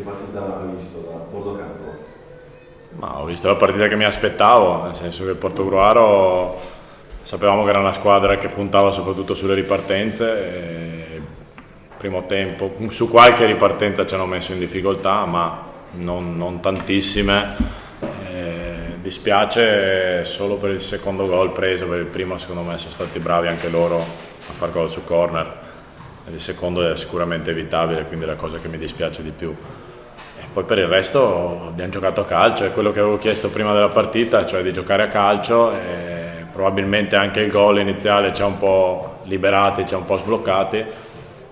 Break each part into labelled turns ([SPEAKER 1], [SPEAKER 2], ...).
[SPEAKER 1] partita hai visto da Portocampo?
[SPEAKER 2] Ma ho visto la partita che mi aspettavo, nel senso che il Portogruaro sapevamo che era una squadra che puntava soprattutto sulle ripartenze. E primo tempo, su qualche ripartenza ci hanno messo in difficoltà, ma non tantissime. Dispiace solo per il secondo gol preso, per il primo secondo me sono stati bravi anche loro a far gol su corner. Il secondo è sicuramente evitabile, quindi è la cosa che mi dispiace di più. E poi per il resto abbiamo giocato a calcio, è quello che avevo chiesto prima della partita, cioè di giocare a calcio, e probabilmente anche il gol iniziale ci ha un po' liberati, ci ha un po' sbloccati,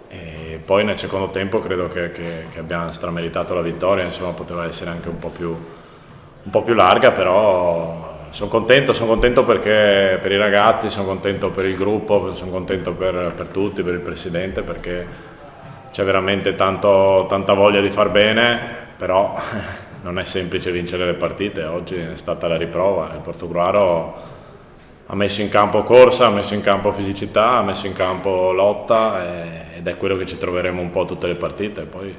[SPEAKER 2] e poi nel secondo tempo credo che abbiamo strameritato la vittoria, insomma poteva essere anche un po' più larga, però sono contento perché per i ragazzi, sono contento per il gruppo, sono contento per tutti, per il presidente, perché c'è veramente tanta voglia di far bene, però non è semplice vincere le partite. Oggi è stata la riprova, il Portogruaro ha messo in campo corsa, ha messo in campo fisicità, ha messo in campo lotta, ed è quello che ci troveremo un po' tutte le partite. Poi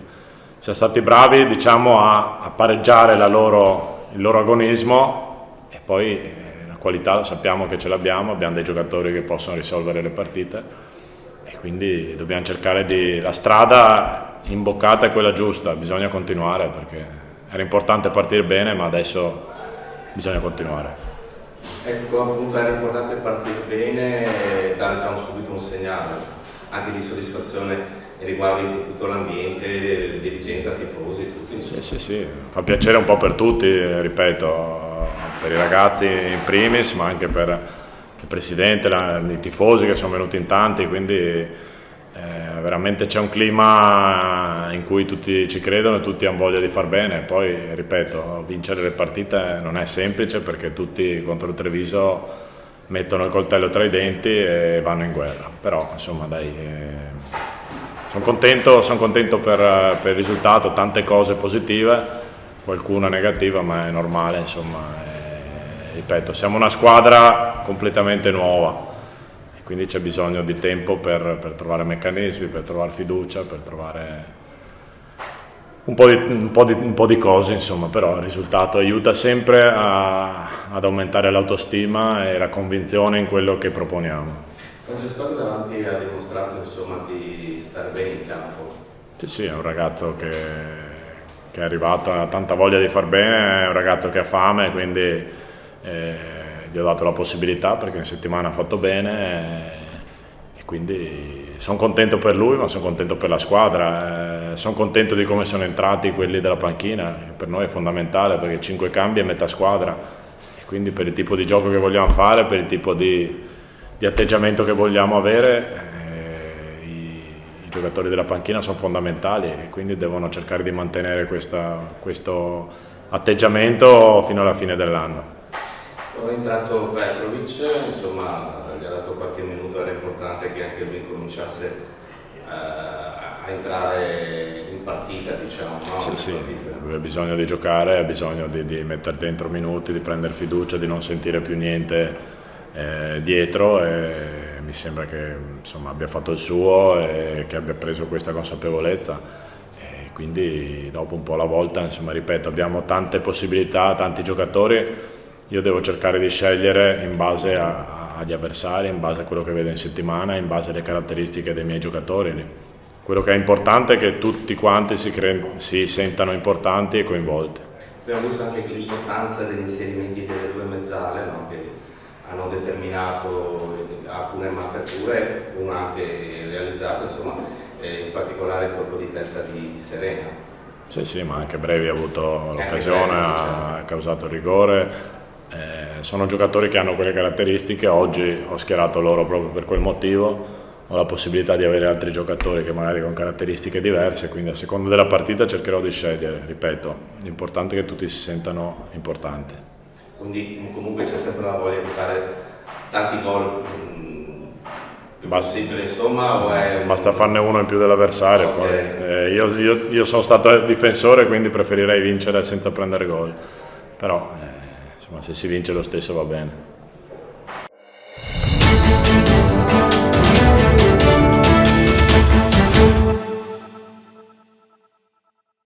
[SPEAKER 2] siamo stati bravi, diciamo, a pareggiare il loro agonismo, e poi la qualità la sappiamo che ce l'abbiamo, abbiamo dei giocatori che possono risolvere le partite, e quindi dobbiamo cercare la strada imboccata è quella giusta, bisogna continuare, perché era importante partire bene, ma adesso bisogna continuare.
[SPEAKER 1] Ecco, appunto era importante partire bene e dare già subito un segnale, anche di soddisfazione riguardo di tutto l'ambiente, dirigenza, tifosi, tutti insieme.
[SPEAKER 2] Sì, fa piacere un po' per tutti, ripeto, per i ragazzi in primis, ma anche per il presidente, i tifosi che sono venuti in tanti, quindi veramente c'è un clima in cui tutti ci credono e tutti hanno voglia di far bene. Poi, ripeto, vincere le partite non è semplice, perché tutti contro il Treviso mettono il coltello tra i denti e vanno in guerra, però insomma dai, sono contento per il risultato, tante cose positive, qualcuna negativa, ma è normale, insomma. Ripeto, siamo una squadra completamente nuova, e quindi c'è bisogno di tempo per trovare meccanismi, per trovare fiducia, per trovare un po' di cose, insomma. Però il risultato aiuta sempre ad aumentare l'autostima e la convinzione in quello che proponiamo.
[SPEAKER 1] Francesco davanti ha dimostrato, insomma, di stare bene in campo.
[SPEAKER 2] Sì, è un ragazzo che è arrivato, ha tanta voglia di far bene, è un ragazzo che ha fame, quindi gli ho dato la possibilità, perché in settimana ha fatto bene, e quindi sono contento per lui, ma sono contento per la squadra, sono contento di come sono entrati quelli della panchina, che per noi è fondamentale, perché 5 cambi è metà squadra, e quindi per il tipo di gioco che vogliamo fare, per il tipo di atteggiamento che vogliamo avere, i giocatori della panchina sono fondamentali, e quindi devono cercare di mantenere questo atteggiamento fino alla fine dell'anno.
[SPEAKER 1] È entrato Petrovic, insomma, gli ha dato qualche minuto, era importante che anche lui cominciasse a entrare in partita, diciamo, no?
[SPEAKER 2] Sì, lui ha bisogno di giocare, ha bisogno di mettere dentro minuti, di prendere fiducia, di non sentire più niente dietro, e mi sembra che, insomma, abbia fatto il suo e che abbia preso questa consapevolezza, e quindi dopo un po' alla volta, insomma, ripeto, abbiamo tante possibilità, tanti giocatori. Io devo cercare di scegliere in base agli avversari, in base a quello che vedo in settimana, in base alle caratteristiche dei miei giocatori. Quello che è importante è che tutti quanti si sentano importanti e coinvolti.
[SPEAKER 1] Abbiamo visto anche l'importanza degli inserimenti delle due mezzale, no? Che hanno determinato alcune marcature, una anche realizzata, insomma, in particolare il colpo di testa di Serena.
[SPEAKER 2] Sì, ma anche Brevi ha avuto l'occasione,
[SPEAKER 1] Brevi, sì,
[SPEAKER 2] ha causato il rigore. Sono giocatori che hanno quelle caratteristiche. Oggi ho schierato loro proprio per quel motivo. Ho la possibilità di avere altri giocatori che magari con caratteristiche diverse, quindi a seconda della partita cercherò di scegliere. Ripeto, l'importante è che tutti si sentano importanti.
[SPEAKER 1] Quindi comunque c'è sempre la voglia di fare tanti gol più possibile, insomma,
[SPEAKER 2] basta farne uno in più dell'avversario.
[SPEAKER 1] Okay.
[SPEAKER 2] Poi, io sono stato difensore, quindi preferirei vincere senza prendere gol, però insomma, se si vince lo stesso va bene.